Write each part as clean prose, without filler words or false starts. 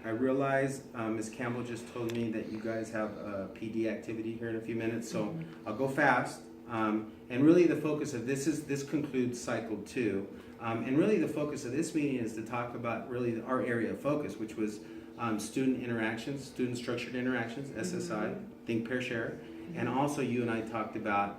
I realize Ms. Campbell just told me that you guys have a PD activity here in a few minutes, so I'll go fast. And really the focus of this concludes cycle 2. And really the focus of this meeting is to talk about really our area of focus, which was student interactions, student structured interactions, SSI, Think, Pair, Share. And also you and I talked about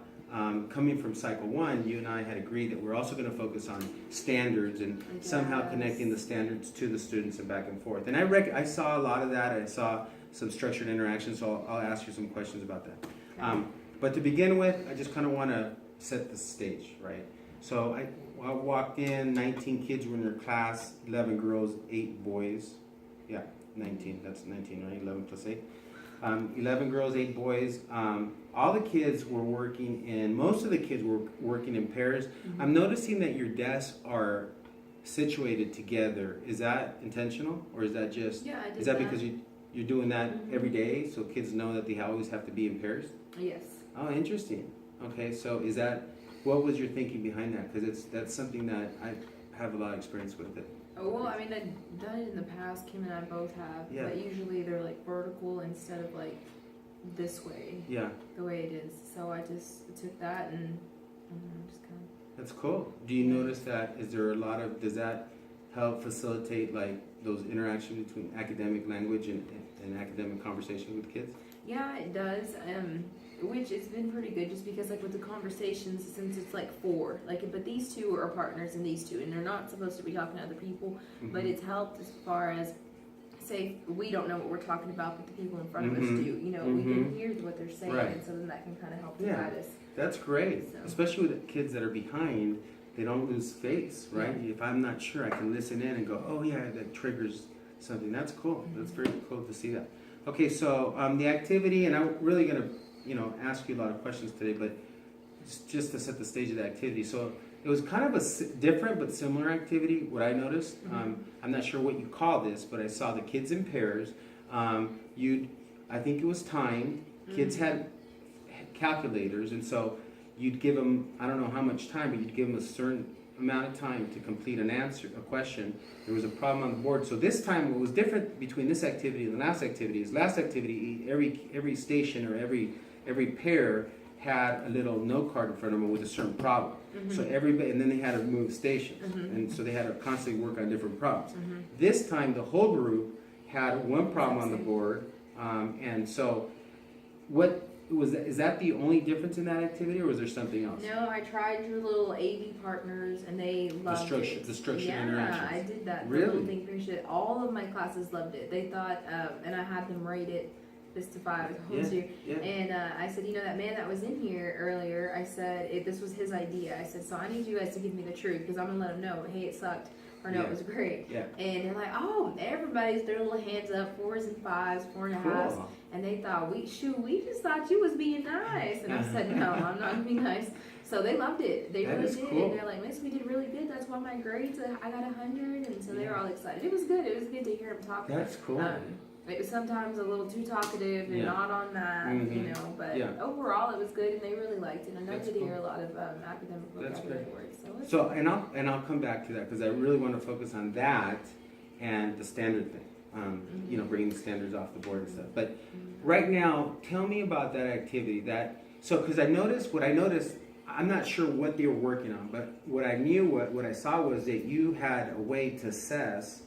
coming from cycle 1, you and I had agreed that we're also going to focus on standards and somehow connecting the standards to the students and back and forth. And I saw a lot of that. I saw some structured interactions, so I'll ask you some questions about that. Okay. But to begin with, I just kind of want to set the stage, right? So I walked in, 19 kids were in their class, 11 girls, 8 boys. Yeah, 19, that's 19, right? 11 plus 8. 11 girls, 8 boys. All the kids were working most of the kids were working in pairs. I'm noticing that your desks are situated together. Is that intentional, or is that just, Yeah, I did is that because you're doing that every day, so kids know that they always have to be in pairs? Yes. Oh, interesting. Okay, so what was your thinking behind that? Because that's something that I have a lot of experience with it. Oh, well, I mean, I've done it in the past. Kim and I both have. Yeah. But usually they're like vertical instead of like this way. Yeah, The way it is. So I just took that and just kind that's cool. Do you notice that, does that help facilitate like those interactions between academic language and academic conversation with kids? Yeah, it does. Which it's been pretty good just because like with the conversations, since it's like 4, but these 2 are partners and these 2, and they're not supposed to be talking to other people, but it's helped as far as, say, we don't know what we're talking about, but the people in front of us do. You know, we can hear what they're saying, Right. and so then that can kind of help Yeah. guide us. That's great, So. especially with the kids that are behind. They don't lose face, right? If I'm not sure, I can listen in and go, oh yeah, that triggers something. That's cool. That's very cool to see that. Okay, so the activity, and I'm really going to ask you a lot of questions today, but just to set the stage of the activity. So it was kind of a different but similar activity, what I noticed. I'm not sure what you call this, but I saw the kids in pairs. I think it was timed. Kids had calculators, and so you'd give them, I don't know how much time, but you'd give them a certain amount of time to complete a question. There was a problem on the board. So this time, what was different between this activity and the last activity is every station or every pair had a little note card in front of them with a certain problem. So everybody, and then they had to move stations, and so they had to constantly work on different problems. This time, the whole group had one problem on the board, and so is that the only difference in that activity, or was there something else? No, I tried your little AV partners, and they loved it. The structured yeah, interactions. I did that. Really? The little thing finish it. All of my classes loved it. They thought, and I had them rate it just to 5. Yeah. And I said, that man that was in here earlier, I said, this was his idea. I said, so I need you guys to give me the truth, because I'm going to let him know, hey, it sucked, or no, it was great. Yeah. And they're like, oh, everybody's their little hands up, 4s and 5s, 4.5s. Cool. And they thought, we just thought you was being nice. And I said, no, I'm not being nice. So they loved it. They really did. Cool. And they're like, Miss, we did really good. That's why my grades, I got 100. And so they were all excited. It was good. It was good to hear them talk. That's cool. It was sometimes a little too talkative and not on that, but overall it was good, and they really liked it. And I did hear a lot of academic vocabulary words. So I'll come back to that, because I really want to focus on that and the standard thing. Bringing the standards off the board and stuff. But right now, tell me about that activity. Because what I noticed, I'm not sure what they were working on, but what I saw was that you had a way to assess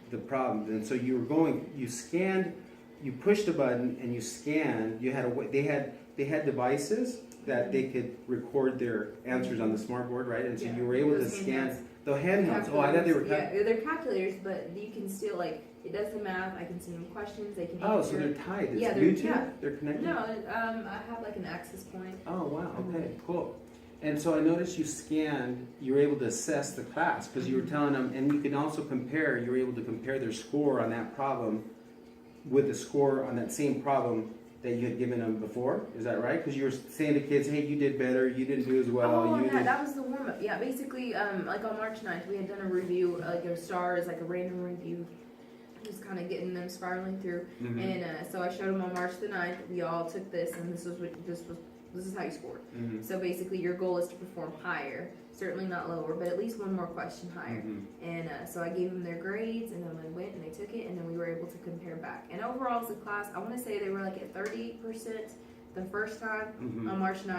the problem, and so you scanned, you pushed a button and you scanned. They had devices that they could record their answers on the smart board, right? And so you were able to scan the handhelds. Oh, I thought they were. They're calculators, but you can still it does the math. I can send them questions. They can. Oh, answer. so they're tied. It's yeah, Bluetooth. They're connected. No, I have like an access point. Oh wow. Okay. Cool. And so I noticed you were able to assess the class, because you were telling them, and you can also you were able to compare their score on that problem with the score on that same problem that you had given them before. Is that right? Because you were saying to kids, hey, you did better, you didn't do as well. Oh, yeah, that was the warm-up. Yeah, basically, like on March 9th, we had done a review, like a stars, like a random review, just kind of getting them spiraling through. And so I showed them on March the 9th, we all took this, and this is how you scored. So basically your goal is to perform higher certainly not lower, but at least one more question higher. And so I gave them their grades, and then we went and they took it, and then we were able to compare back. And overall, as a class, I want to say they were like at 38% the first time on March 9th.